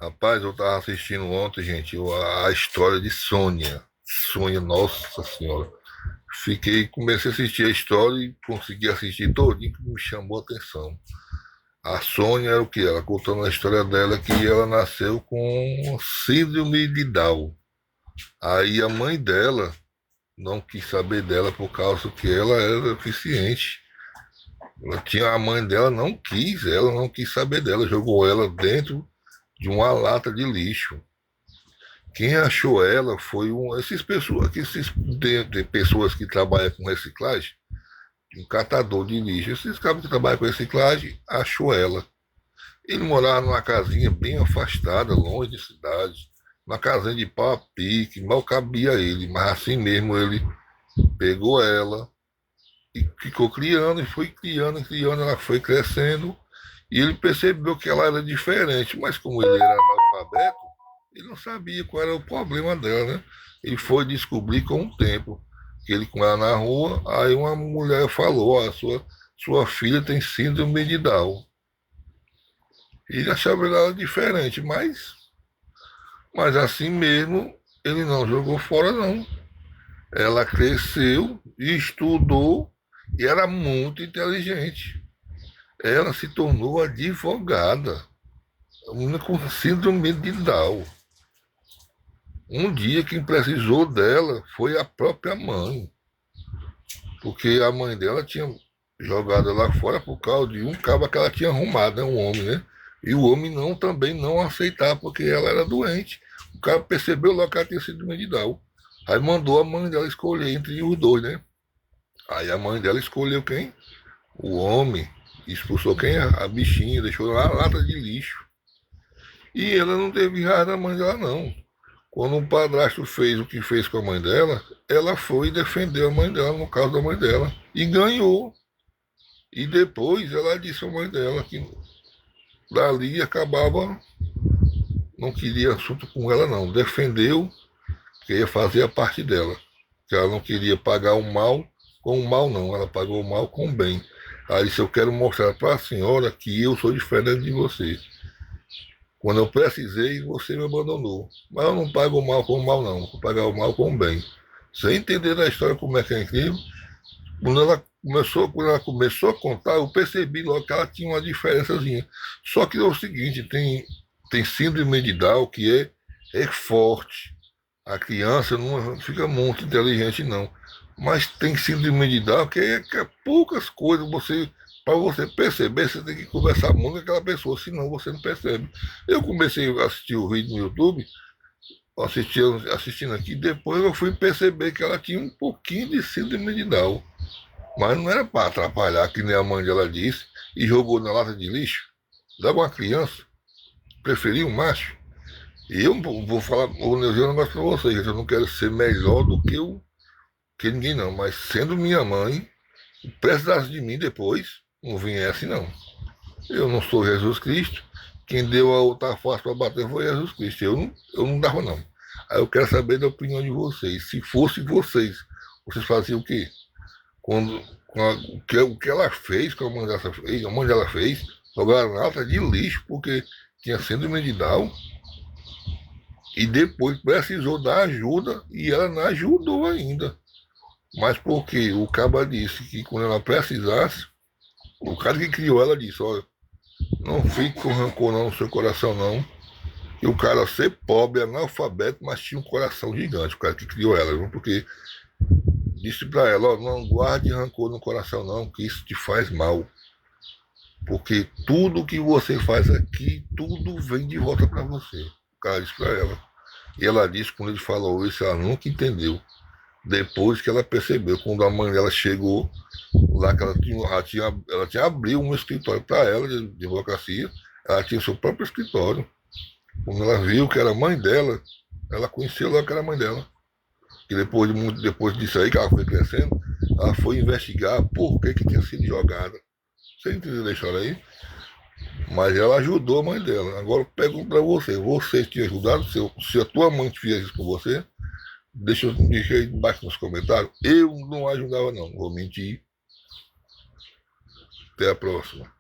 Rapaz, eu tava assistindo ontem, gente, a história de Sônia. Sônia, nossa senhora. Comecei a assistir a história e consegui assistir todinho que me chamou a atenção. A Sônia era o que? Ela contando a história dela que ela nasceu com síndrome de Down. Aí a mãe dela não quis saber dela por causa que ela era deficiente. A mãe dela não quis, ela não quis saber dela, jogou ela dentro de uma lata de lixo. Quem achou ela foi de pessoas que trabalham com reciclagem, um catador de lixo. Esses cabos que trabalham com reciclagem achou ela. Ele morava numa casinha bem afastada, longe de cidade, uma casinha de pau a pique, mal cabia ele, mas assim mesmo ele pegou ela e ficou criando, e foi criando, e criando, ela foi crescendo, e ele percebeu que ela era diferente, mas como ele era analfabeto, ele não sabia qual era o problema dela, né? Ele foi descobrir com o tempo, que ele com ela na rua, aí uma mulher falou, ó, sua filha tem síndrome de Down. Ele achava ela diferente, mas assim mesmo ele não jogou fora não. Ela cresceu, estudou e era muito inteligente. Ela se tornou advogada, uma com síndrome de Down. Um dia quem precisou dela foi a própria mãe, porque a mãe dela tinha jogado ela fora por causa de um cabo que ela tinha arrumado, né, um homem, né? E o homem não também não aceitava porque ela era doente. O cara percebeu logo que ela tinha síndrome de Down. Aí mandou a mãe dela escolher entre os dois, né? Aí a mãe dela escolheu quem? O homem. Expulsou quem? A bichinha, deixou lá na lata de lixo. E ela não teve raiva da mãe dela, não. Quando o padrasto fez o que fez com a mãe dela, ela foi defender a mãe dela, no caso da mãe dela, e ganhou. E depois ela disse à mãe dela que dali acabava, não queria assunto com ela, não. Defendeu que ia fazer a parte dela. Que ela não queria pagar o mal com o mal, não. Ela pagou o mal com o bem. Aí disse: eu quero mostrar para a senhora que eu sou diferente de você. Quando eu precisei, você me abandonou. Mas eu não pago o mal com o mal, não. Vou pagar o mal com o bem. Sem entender a história como é que é incrível, quando ela começou a contar, eu percebi logo que ela tinha uma diferençazinha. Só que é o seguinte, tem síndrome de Down que é forte. A criança não fica muito inteligente, não. Mas tem síndrome de Down que é poucas coisas. Para você perceber, você tem que conversar muito com aquela pessoa, senão você não percebe. Eu comecei a assistir o vídeo no YouTube, assistindo aqui, depois eu fui perceber que ela tinha um pouquinho de síndrome de Down. Mas não era para atrapalhar, que nem a mãe dela disse, e jogou na lata de lixo. Logo uma criança, preferia um macho. E eu vou falar, vou dizer um negócio para vocês, eu não quero ser melhor do que ninguém não, mas sendo minha mãe, precisasse de mim depois, não viesse não. Eu não sou Jesus Cristo, quem deu a outra face para bater foi Jesus Cristo, eu não dava não. Aí eu quero saber da opinião de vocês, se fosse vocês faziam o quê? Quando, o que ela fez, com a mãe dela fez, jogaram na lata de lixo, porque tinha síndrome de Down, e depois precisou dar ajuda, e ela não ajudou ainda. Mas porque o caba disse que quando ela precisasse, o cara que criou ela disse, olha, não fique com rancor não no seu coração não. E o cara ser pobre, analfabeto, mas tinha um coração gigante, o cara que criou ela, viu? Porque disse para ela, ó, não guarde rancor no coração não, que isso te faz mal. Porque tudo que você faz aqui, tudo vem de volta para você. O cara disse para ela. E ela disse, quando ele falou isso, ela nunca entendeu. Depois que ela percebeu, quando a mãe dela chegou, lá que ela tinha abriu um escritório para ela de advocacia, ela tinha seu próprio escritório. Quando ela viu que era a mãe dela, ela conheceu logo que era a mãe dela. E depois disso aí, que ela foi crescendo, ela foi investigar por que tinha sido jogada. Você entendeu a história aí? Mas ela ajudou a mãe dela. Agora eu pergunto para você tinha ajudado? Se a tua mãe fizesse isso com você, deixa aí embaixo nos comentários. Eu não ajudava não, não vou mentir. Até a próxima.